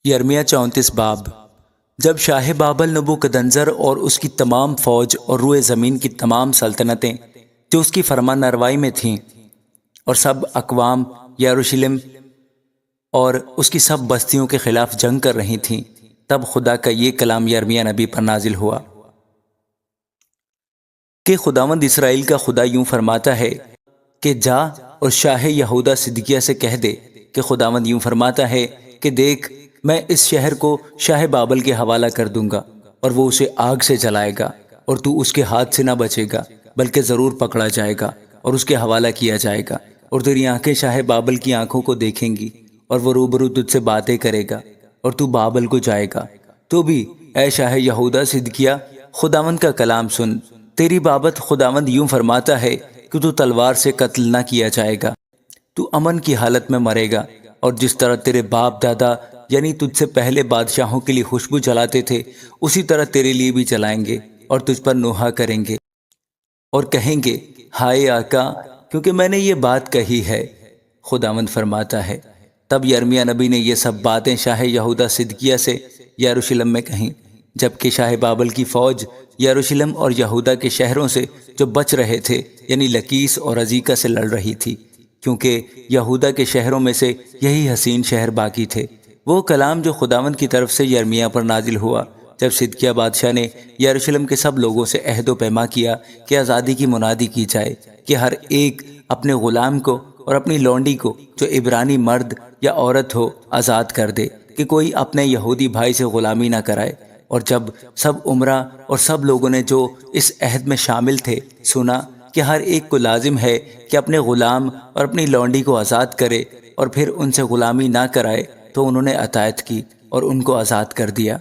یرمیہ 34 باب۔ جب شاہ بابل نبوکدنضر اور اس کی تمام فوج اور روئے زمین کی تمام سلطنتیں جو اس کی فرمان نروائی میں تھیں اور سب اقوام یروشلم اور اس کی سب بستیوں کے خلاف جنگ کر رہی تھیں، تب خدا کا یہ کلام یرمیہ نبی پر نازل ہوا کہ خداوند اسرائیل کا خدا یوں فرماتا ہے کہ جا اور شاہ یہودا صدقیہ سے کہہ دے کہ خداوند یوں فرماتا ہے کہ دیکھ، میں اس شہر کو شاہ بابل کے حوالہ کر دوں گا اور وہ اسے آگ سے جلائے گا، اور تو اس کے ہاتھ سے نہ بچے گا بلکہ ضرور پکڑا جائے گا اور اس کے حوالہ کیا جائے گا، اور تیری آنکھیں شاہ بابل کی آنکھوں کو دیکھیں گی اور وہ روبرو تجھ سے باتیں کرے گا اور تو بابل کو جائے گا۔ تو بھی اے شاہ یہودا صدقیہ، خداوند کا کلام سن، تیری بابت خداوند یوں فرماتا ہے کہ تو تلوار سے قتل نہ کیا جائے گا، تو امن کی حالت میں مرے گا، اور جس طرح تیرے باپ دادا یعنی تجھ سے پہلے بادشاہوں کے لیے خوشبو جلاتے تھے، اسی طرح تیرے لیے بھی جلائیں گے اور تجھ پر نوحہ کریں گے اور کہیں گے ہائے آقا، کیونکہ میں نے یہ بات کہی ہے، خداوند فرماتا ہے۔ تب یرمیہ نبی نے یہ سب باتیں شاہ یہودا صدقیہ سے یروشلم میں کہیں، جبکہ شاہ بابل کی فوج یروشلم اور یہودا کے شہروں سے جو بچ رہے تھے یعنی لکیس اور عزیکا سے لڑ رہی تھی، کیونکہ یہودا کے شہروں میں سے یہی حسین شہر باقی تھے۔ وہ کلام جو خداوند کی طرف سے یرمیہ پر نازل ہوا جب صدقیہ بادشاہ نے یروشلم کے سب لوگوں سے عہد و پیما کیا کہ آزادی کی منادی کی جائے، کہ ہر ایک اپنے غلام کو اور اپنی لونڈی کو جو عبرانی مرد یا عورت ہو آزاد کر دے، کہ کوئی اپنے یہودی بھائی سے غلامی نہ کرائے۔ اور جب سب عمرہ اور سب لوگوں نے جو اس عہد میں شامل تھے سنا کہ ہر ایک کو لازم ہے کہ اپنے غلام اور اپنی لونڈی کو آزاد کرے اور پھر ان سے غلامی نہ کرائے، تو انہوں نے اطاعت کی اور ان کو آزاد کر دیا۔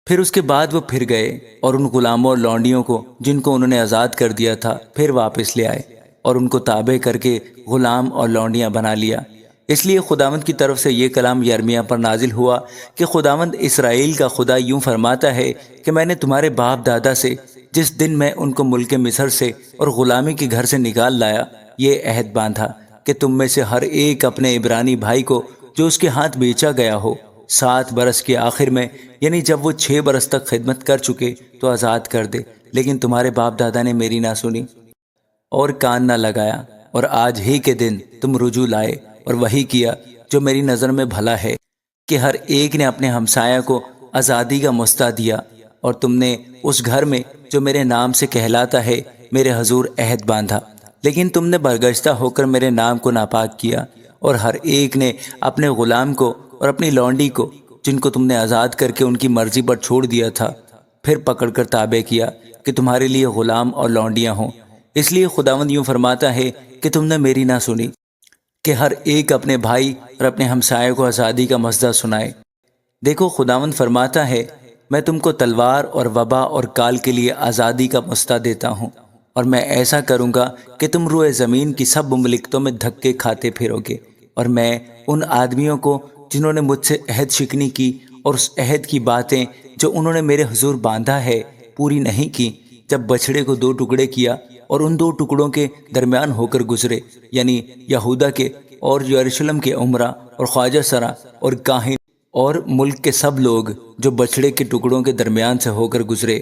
پھر اس کے بعد وہ پھر گئے اور ان غلاموں اور لونڈیوں کو جن کو انہوں نے آزاد کر دیا تھا پھر واپس لے آئے اور ان کو تابع کر کے غلام اور لونڈیاں بنا لیا۔ اس لیے خداوند کی طرف سے یہ کلام یرمیہ پر نازل ہوا کہ خداوند اسرائیل کا خدا یوں فرماتا ہے کہ میں نے تمہارے باپ دادا سے جس دن میں ان کو ملک مصر سے اور غلامی کے گھر سے نکال لایا یہ عہد باندھا کہ تم میں سے ہر ایک اپنے عبرانی بھائی کو جو اس کے ہاتھ بیچا گیا ہو 7 برس کے آخر میں، یعنی جب وہ 6 برس تک خدمت کر چکے، تو آزاد کر دے۔ لیکن تمہارے باپ دادا نے میری نہ سنی اور کان نہ لگایا، اور آج ہی کے دن تم رجوع لائے اور وہی کیا جو میری نظر میں بھلا ہے، کہ ہر ایک نے اپنے ہمسایہ کو آزادی کا مستہ دیا، اور تم نے اس گھر میں جو میرے نام سے کہلاتا ہے میرے حضور عہد باندھا، لیکن تم نے برگشتہ ہو کر میرے نام کو ناپاک کیا، اور ہر ایک نے اپنے غلام کو اور اپنی لونڈی کو جن کو تم نے آزاد کر کے ان کی مرضی پر چھوڑ دیا تھا پھر پکڑ کر تابع کیا کہ تمہارے لیے غلام اور لونڈیاں ہوں۔ اس لیے خداوند یوں فرماتا ہے کہ تم نے میری نہ سنی، کہ ہر ایک اپنے بھائی اور اپنے ہمسائے کو آزادی کا مژدہ سنائے۔ دیکھو، خداوند فرماتا ہے میں تم کو تلوار اور وبا اور کال کے لیے آزادی کا مژدہ دیتا ہوں، اور میں ایسا کروں گا کہ تم روئے زمین کی سب مملکتوں میں دھکے کھاتے پھرو گے، اور میں ان آدمیوں کو جنہوں نے مجھ سے عہد شکنی کی اور اس عہد کی باتیں جو انہوں نے میرے حضور باندھا ہے پوری نہیں کی، جب بچھڑے کو 2 ٹکڑے کیا اور ان 2 ٹکڑوں کے درمیان ہو کر گزرے، یعنی یہودا کے اور یروشلم کے عمرہ اور خواجہ سرا اور کاہن اور ملک کے سب لوگ جو بچھڑے کے ٹکڑوں کے درمیان سے ہو کر گزرے،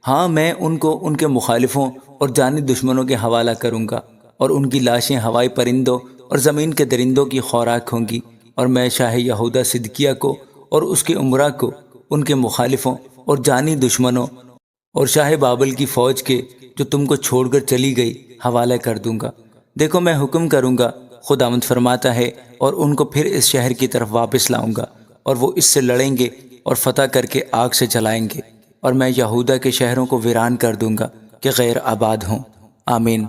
ہاں میں ان کو ان کے مخالفوں اور جانی دشمنوں کے حوالہ کروں گا، اور ان کی لاشیں ہوائی پرندوں اور زمین کے درندوں کی خوراک ہوں گی، اور میں شاہ یہودا صدقیہ کو اور اس کے عمرہ کو ان کے مخالفوں اور جانی دشمنوں اور شاہ بابل کی فوج کے جو تم کو چھوڑ کر چلی گئی حوالہ کر دوں گا۔ دیکھو، میں حکم کروں گا، خداوند فرماتا ہے، اور ان کو پھر اس شہر کی طرف واپس لاؤں گا، اور وہ اس سے لڑیں گے اور فتح کر کے آگ سے جلائیں گے، اور میں یہودا کے شہروں کو ویران کر دوں گا کہ غیر آباد ہوں۔ آمین۔